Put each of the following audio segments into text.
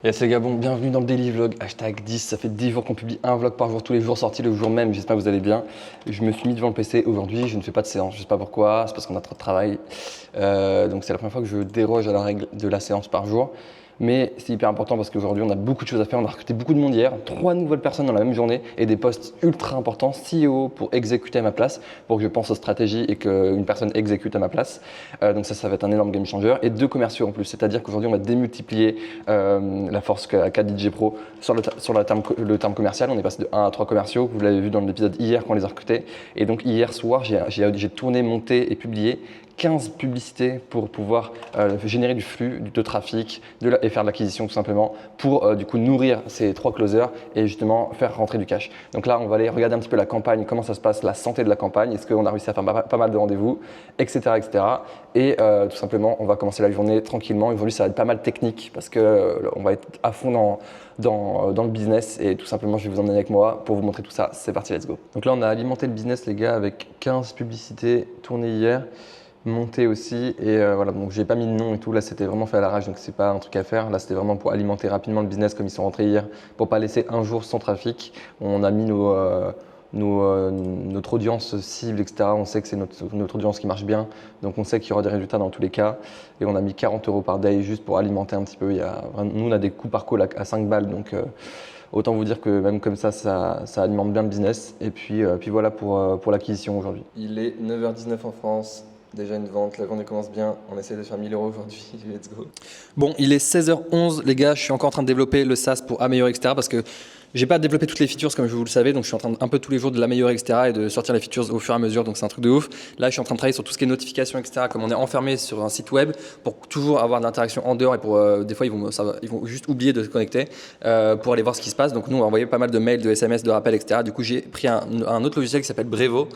Yes les gars, bon, bienvenue dans le Daily Vlog, hashtag 10, ça fait 10 jours qu'on publie un vlog par jour, tous les jours sortis le jour même, j'espère que vous allez bien. Je me suis mis devant le PC aujourd'hui, je ne fais pas de séance, je sais pas pourquoi, c'est parce qu'on a trop de travail. Donc c'est la première fois que je déroge à la règle de la séance par jour. Mais c'est hyper important parce qu'aujourd'hui on a beaucoup de choses à faire, on a recruté beaucoup de monde hier, 3 nouvelles personnes dans la même journée et des postes ultra importants, CEO pour exécuter à ma place, pour que je pense aux stratégies et qu'une personne exécute à ma place. Donc ça va être un énorme game changer. Et 2 commerciaux en plus, c'est-à-dire qu'aujourd'hui on va démultiplier la force qu'a DJ Pro sur le terme commercial. On est passé de 1 à 3 commerciaux, vous l'avez vu dans l'épisode hier quand on les a recrutés. Et donc hier soir j'ai tourné, monté et publié 15 publicités pour pouvoir générer du flux, de trafic et faire de l'acquisition tout simplement pour du coup nourrir ces 3 closers et justement faire rentrer du cash. Donc là, on va aller regarder un petit peu la campagne, comment ça se passe, la santé de la campagne, est-ce qu'on a réussi à faire pas mal de rendez-vous, etc. etc. Et tout simplement, on va commencer la journée tranquillement. Aujourd'hui, ça va être pas mal technique parce qu'on va être à fond dans le business et tout simplement, je vais vous emmener avec moi pour vous montrer tout ça. C'est parti, let's go. Donc là, on a alimenté le business, les gars, avec 15 publicités tournées hier. Monté aussi et voilà, donc j'ai pas mis de nom et tout, là c'était vraiment fait à l'arrache, donc c'est pas un truc à faire, là c'était vraiment pour alimenter rapidement le business comme ils sont rentrés hier, pour pas laisser un jour sans trafic. On a mis notre audience cible, etc. On sait que c'est notre audience qui marche bien, donc on sait qu'il y aura des résultats dans tous les cas et on a mis 40 € par day juste pour alimenter un petit peu. Nous on a des coûts par call à 5 balles, donc autant vous dire que même comme ça alimente bien le business. Et puis voilà pour l'acquisition aujourd'hui. Il est 9h19 en France. Déjà une vente, la journée commence bien, on essaie de faire 1000 € aujourd'hui, let's go. Bon, il est 16h11 les gars, je suis encore en train de développer le SaaS pour améliorer, etc. parce que j'ai pas développé toutes les features comme vous le savez, donc je suis en train un peu tous les jours de l'améliorer, etc. et de sortir les features au fur et à mesure, donc c'est un truc de ouf. Là, je suis en train de travailler sur tout ce qui est notifications, etc. Comme on est enfermé sur un site web, pour toujours avoir de l'interaction en dehors et pour des fois ils vont juste oublier de se connecter pour aller voir ce qui se passe. Donc nous, on va envoyer pas mal de mails, de SMS, de rappels, etc. Du coup, j'ai pris un autre logiciel qui s'appelle Brevo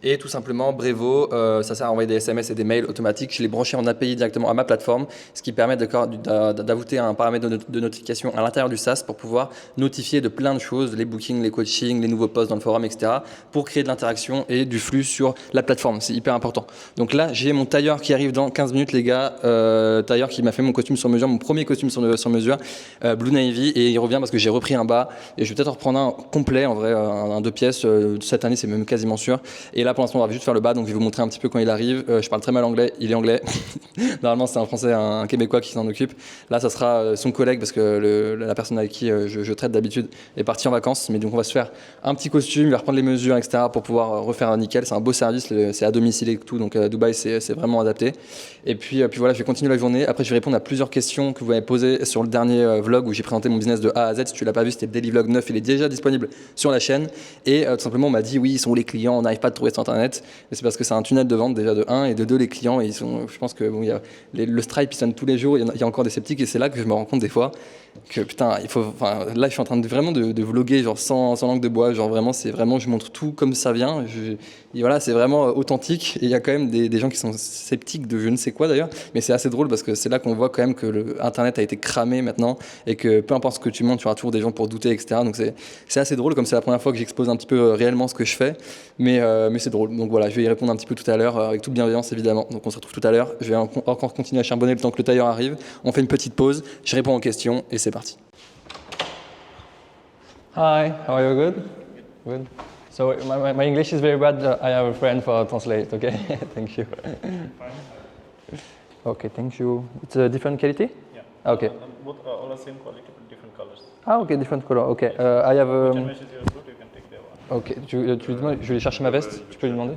et tout simplement Brevo, ça sert à envoyer des SMS et des mails automatiques. Je l'ai branché en API directement à ma plateforme, ce qui permet d'ajouter un paramètre de notification à l'intérieur du SaaS pour pouvoir notifier de plein de choses, les bookings, les coachings, les nouveaux posts dans le forum, etc. pour créer de l'interaction et du flux sur la plateforme. C'est hyper important. Donc là, j'ai mon tailleur qui arrive dans 15 minutes, les gars. Tailleur qui m'a fait mon costume sur mesure, mon premier costume sur mesure, Blue Navy, et il revient parce que j'ai repris un bas et je vais peut-être en reprendre un complet, en vrai, un 2 pièces. Cette année, c'est même quasiment sûr. Et là, pour l'instant, on va juste faire le bas, donc je vais vous montrer un petit peu quand il arrive. Je parle très mal anglais, il est anglais. Normalement, c'est un Français, un Québécois qui s'en occupe. Là, ça sera son collègue parce que la personne avec qui je traite d'habitude est partie en vacances. Mais donc, on va se faire un petit costume, il va reprendre les mesures, etc. pour pouvoir refaire un nickel. C'est un beau service, c'est à domicile et tout. Donc, Dubaï, c'est vraiment adapté. Et puis voilà, je vais continuer la journée. Après, je vais répondre à plusieurs questions que vous m'avez posées sur le dernier vlog où j'ai présenté mon business de A à Z. Si tu l'as pas vu, c'était le Daily Vlog 9. Il est déjà disponible sur la chaîne. Et tout simplement, on m'a dit oui, ils sont où les clients, on n'arrive pas à trouver sur Internet. Mais c'est parce que c'est un tunnel de vente déjà de 1 et de 2, les clients. Et je pense que bon, le Stripe, il sonne tous les jours. Il y a encore des sceptiques et c'est là que je me rends compte des fois que putain, là, je suis en train de vlogger genre sans langue de bois. Genre vraiment, je montre tout comme ça vient. Et voilà, c'est vraiment authentique. Et il y a quand même des gens qui sont sceptiques de je ne sais quoi d'ailleurs. Mais c'est assez drôle parce que c'est là qu'on voit quand même que Internet a été cramé maintenant et que peu importe ce que tu montres, tu auras toujours des gens pour douter, etc. Donc c'est assez drôle, comme c'est la première fois que j'expose un petit peu réellement ce que je fais. Mais c'est drôle. Donc voilà, je vais y répondre un petit peu tout à l'heure avec toute bienveillance évidemment. Donc on se retrouve tout à l'heure. Je vais encore continuer à charbonner le temps que le tailleur arrive. On fait une petite pause, je réponds aux questions et c'est parti. Hi, how are you? Good? Good. So my English is very bad. I have a friend for translate. Okay, thank you. Okay, thank you. It's a different quality? Yeah. Okay. Both are all the same quality but different colors. Ah, okay, different color. Okay. I have. Which matches your suit, you can take that one. Ok, tu lui demandes, je vais aller chercher ma veste, tu peux lui demander?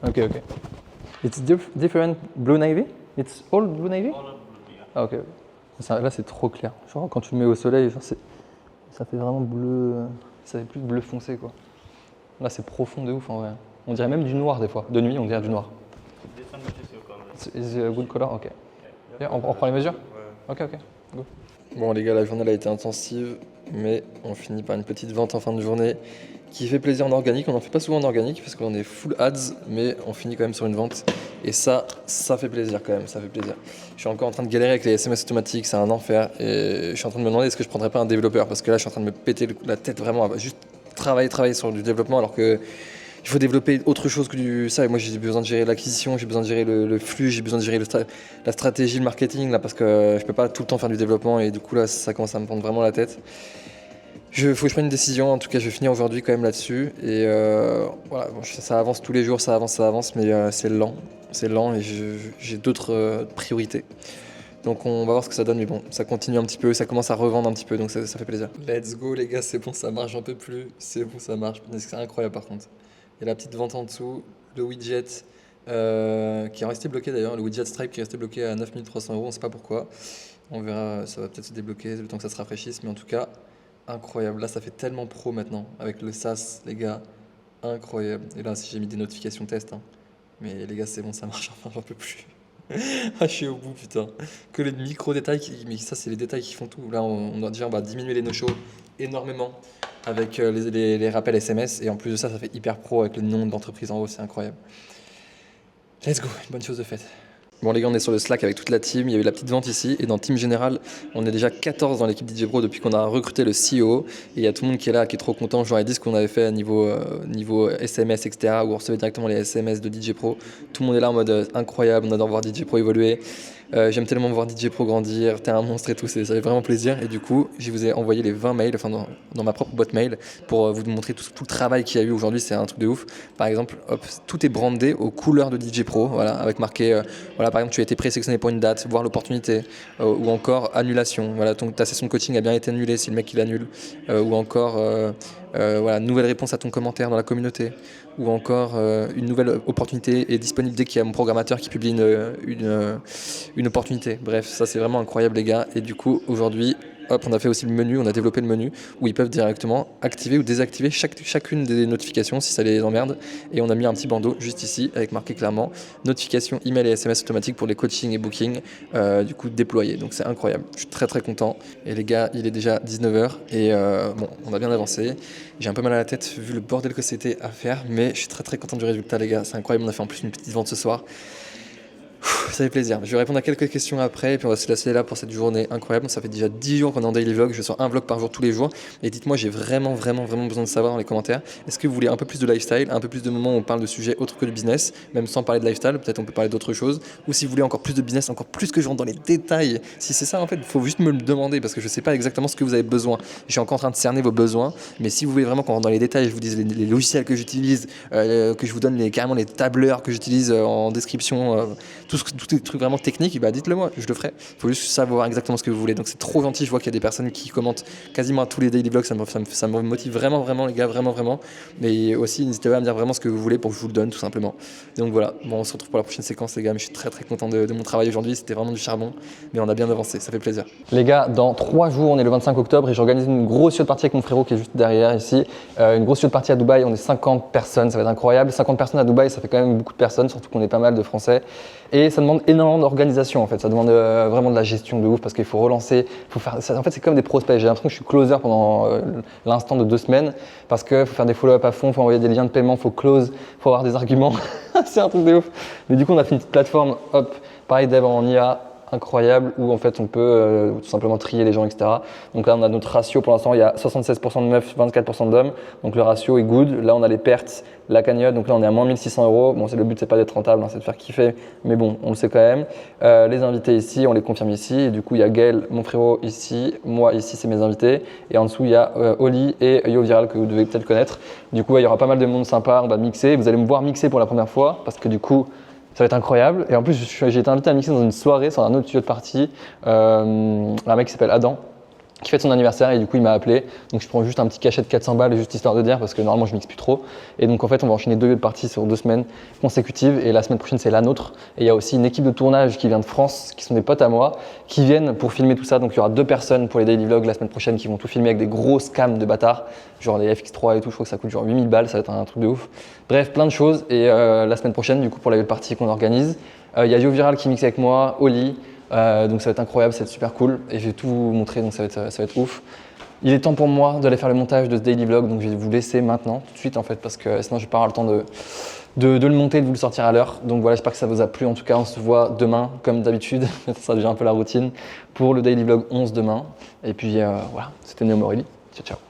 Ok, ok. It's different blue navy? It's all blue navy? All are blue, yeah. Ah, ok. Là, c'est trop clair. Genre, quand tu le mets au soleil, genre, ça fait vraiment bleu. Ça fait plus bleu foncé, quoi. Là, c'est profond de ouf, en vrai. On dirait même du noir, des fois. De nuit, on dirait du noir. This one matches your colors. Is a good color? Ok. Yeah. On prend les mesures? Ouais. Ok, go. Bon, les gars, la journée elle a été intensive, mais on finit par une petite vente en fin de journée qui fait plaisir en organique. On n'en fait pas souvent en organique parce qu'on est full ads, mais on finit quand même sur une vente. Et ça fait plaisir quand même, ça fait plaisir. Je suis encore en train de galérer avec les SMS automatiques, c'est un enfer. Et je suis en train de me demander est-ce que je prendrais pas un développeur, parce que là, je suis en train de me péter la tête vraiment à juste travailler sur du développement, alors que il faut développer autre chose que ça. Et moi, j'ai besoin de gérer l'acquisition, j'ai besoin de gérer le flux, j'ai besoin de gérer la stratégie, le marketing, là, parce que je peux pas tout le temps faire du développement. Et du coup, là, ça commence à me prendre vraiment la tête. Faut que je prenne une décision. En tout cas, je vais finir aujourd'hui quand même là-dessus. Et voilà, bon, ça avance tous les jours, ça avance, mais c'est lent. C'est lent et j'ai d'autres priorités. Donc on va voir ce que ça donne, mais bon, ça continue un petit peu, ça commence à revendre un petit peu, donc ça fait plaisir. Let's go les gars, c'est bon, ça marche, j'en peux plus. C'est bon, ça marche. C'est incroyable par contre. Il y a la petite vente en dessous, le widget qui est resté bloqué d'ailleurs, le widget Stripe qui est resté bloqué à 9300 €, on ne sait pas pourquoi. On verra, ça va peut-être se débloquer le temps que ça se rafraîchisse, mais en tout cas, incroyable. Là, ça fait tellement pro maintenant, avec le SaaS, les gars, incroyable. Et là, si j'ai mis des notifications test, hein. Mais les gars, c'est bon, ça marche, enfin, j'en peux plus. Ah, je suis au bout, putain. Que les micro-détails, mais ça, c'est les détails qui font tout. Là, on va diminuer les no-shows énormément avec les rappels SMS. Et en plus de ça, ça fait hyper pro avec le nom de l'entreprise en haut, c'est incroyable. Let's go, une bonne chose de faite. Bon les gars, on est sur le Slack avec toute la team, il y a eu la petite vente ici et dans Team Général, on est déjà 14 dans l'équipe DJ Pro depuis qu'on a recruté le CEO et il y a tout le monde qui est là, qui est trop content. Je leur ai dit ce qu'on avait fait à niveau SMS, etc. où on recevait directement les SMS de DJ Pro. Tout le monde est là en mode incroyable, on adore voir DJ Pro évoluer. J'aime tellement voir DJ Pro grandir, t'es un monstre et tout, ça fait vraiment plaisir. Et du coup, je vous ai envoyé les 20 mails, enfin dans ma propre boîte mail, pour vous montrer tout le travail qu'il y a eu aujourd'hui, c'est un truc de ouf. Par exemple, hop, tout est brandé aux couleurs de DJ Pro, voilà, avec marqué, voilà, par exemple, tu as été présélectionné pour une date, voir l'opportunité, ou encore annulation, voilà, ta session de coaching a bien été annulée si le mec il annule, ou encore, voilà, nouvelle réponse à ton commentaire dans la communauté, ou encore une nouvelle opportunité est disponible dès qu'il y a mon programmateur qui publie une opportunité. Bref, ça c'est vraiment incroyable les gars. Et du coup, aujourd'hui, hop, on a fait aussi le menu, on a développé le menu où ils peuvent directement activer ou désactiver chacune des notifications si ça les emmerde. Et on a mis un petit bandeau juste ici avec marqué clairement notification, email et SMS automatiques pour les coachings et bookings du coup déployés. Donc c'est incroyable, je suis très très content. Et les gars, il est déjà 19h et bon, on a bien avancé. J'ai un peu mal à la tête vu le bordel que c'était à faire, mais je suis très très content du résultat les gars, c'est incroyable. On a fait en plus une petite vente ce soir. Ça fait plaisir. Je vais répondre à quelques questions après et puis on va se laisser là pour cette journée incroyable. Ça fait déjà 10 jours qu'on est en daily vlog. Je sors un vlog par jour tous les jours. Et dites-moi, j'ai vraiment besoin de savoir dans les commentaires. Est-ce que vous voulez un peu plus de lifestyle, un peu plus de moments où on parle de sujets autres que le business, même sans parler de lifestyle, peut-être on peut parler d'autres choses. Ou si vous voulez encore plus de business, encore plus que je rentre dans les détails. Si c'est ça en fait, il faut juste me le demander parce que je ne sais pas exactement ce que vous avez besoin. Je suis encore en train de cerner vos besoins. Mais si vous voulez vraiment qu'on rentre dans les détails, je vous dise les logiciels que j'utilise, que je vous donne carrément les tableurs que j'utilise en description, tous les trucs vraiment technique, bah dites-le moi, je le ferai. Il faut juste savoir exactement ce que vous voulez. Donc c'est trop gentil, je vois qu'il y a des personnes qui commentent quasiment à tous les daily vlogs, ça me motive vraiment les gars, vraiment. Mais aussi n'hésitez pas à me dire vraiment ce que vous voulez pour que je vous le donne tout simplement. Donc voilà, bon, on se retrouve pour la prochaine séquence les gars, mais je suis très content de mon travail aujourd'hui, c'était vraiment du charbon, mais on a bien avancé, ça fait plaisir. Les gars, dans 3 jours, on est le 25 octobre et j'organise une grosse yacht party avec mon frérot qui est juste derrière ici. Une grosse yacht party à Dubaï, on est 50 personnes, ça va être incroyable. 50 personnes à Dubaï, ça fait quand même beaucoup de personnes, surtout qu'on est pas mal de Français. Et ça demande énormément d'organisation en fait, ça demande vraiment de la gestion de ouf parce qu'il faut relancer, faut faire ça, en fait c'est comme des prospects, j'ai l'impression que je suis closer pendant l'instant de 2 semaines parce qu'il faut faire des follow-up à fond, il faut envoyer des liens de paiement, il faut close, il faut avoir des arguments, c'est un truc de ouf. Mais du coup on a fait une petite plateforme, hop, pareil dev en IA, incroyable où en fait on peut tout simplement trier les gens, etc. Donc là on a notre ratio pour l'instant, il y a 76% de meufs, 24% d'hommes, donc le ratio est good. Là on a les pertes, la cagnotte, donc là on est à moins 1600 €. Bon, le but c'est pas d'être rentable, hein, c'est de faire kiffer, mais bon, on le sait quand même. Les invités ici, on les confirme ici, et du coup il y a Gaël, mon frérot ici, moi ici c'est mes invités, et en dessous il y a Oli et Yo Viral que vous devez peut-être connaître. Du coup il y aura pas mal de monde sympa, on va mixer, vous allez me voir mixer pour la première fois, parce que du coup ça va être incroyable. Et en plus, j'ai été invité à mixer dans une soirée sur un autre studio de party. Un mec qui s'appelle Adam, qui fête son anniversaire et du coup il m'a appelé. Donc je prends juste un petit cachet de 400 balles, juste histoire de dire, parce que normalement je mixe plus trop. Et donc en fait on va enchaîner 2 parties sur 2 semaines consécutives. Et la semaine prochaine c'est la nôtre. Et il y a aussi une équipe de tournage qui vient de France, qui sont des potes à moi, qui viennent pour filmer tout ça. Donc il y aura 2 personnes pour les daily vlogs la semaine prochaine qui vont tout filmer avec des grosses cams de bâtards, genre des FX3 et tout. Je crois que ça coûte genre 8000 balles, ça va être un truc de ouf. Bref, plein de choses. Et la semaine prochaine, du coup pour la partie qu'on organise, il y a Yo Viral qui mixe avec moi, Oli. Donc ça va être incroyable, ça va être super cool et je vais tout vous montrer, donc ça va être ouf. Il est temps pour moi d'aller faire le montage de ce daily vlog, donc je vais vous laisser maintenant, tout de suite en fait, parce que sinon je vais pas avoir le temps de le monter et de vous le sortir à l'heure. Donc voilà, j'espère que ça vous a plu. En tout cas, on se voit demain, comme d'habitude, ça devient un peu la routine, pour le daily vlog 11 demain. Et puis voilà, c'était Néo Morelli, ciao ciao.